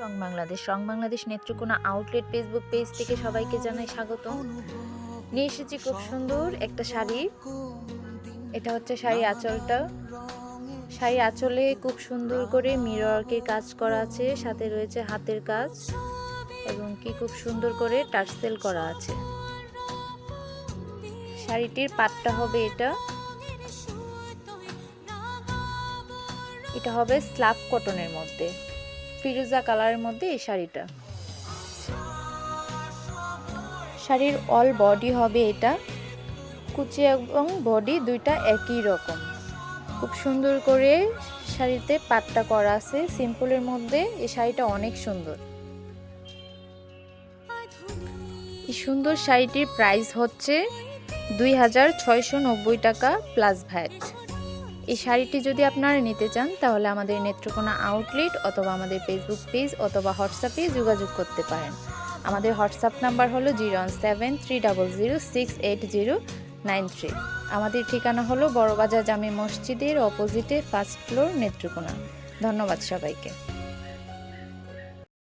রং Bangladesh Netrokona outlet Facebook page থেকে সবাইকে জানাই স্বাগত। নিয়ে এসেছি খুব সুন্দর একটা শাড়ি। এটা হচ্ছে শাড়ি আঁচলটা। শাড়ি আঁচলে খুব সুন্দর করে মিরওয়ার্কের কাজ করা আছে, সাথে রয়েছে হাতের কাজ এবং কি খুব সুন্দর করে টার্সেল করা আছে। শাড়িটির পাটটা হবে এটা হবে স্লাব কটনের মধ্যে, ফিরোজা কালারের মধ্যে এই শাড়িটা। শাড়ির অল বডি হবে এটা, কুচি এবং বডি দুইটা একই রকম। খুব সুন্দর করে শাড়িতে পাটটা করা আছে সিম্পলের মধ্যে। এই শাড়িটা অনেক সুন্দর। এই সুন্দর শাড়িটির প্রাইস হচ্ছে 2690 টাকা প্লাস ভ্যাট। এই শাড়িটি যদি আপনারা নিতে চান তাহলে আমাদের নেত্রকোনা আউটলেট অথবা আমাদের ফেসবুক পেজ অথবা হোয়াটসঅ্যাপে যোগাযোগ করতে পারেন। আমাদের হোয়াটসঅ্যাপ নাম্বার হলো 01730068093। আমাদের ঠিকানা হলো বড়বাজার জামে মসজিদের অপোজিটে, ফার্স্ট ফ্লোর, নেত্রকোনা। ধন্যবাদ সবাইকে।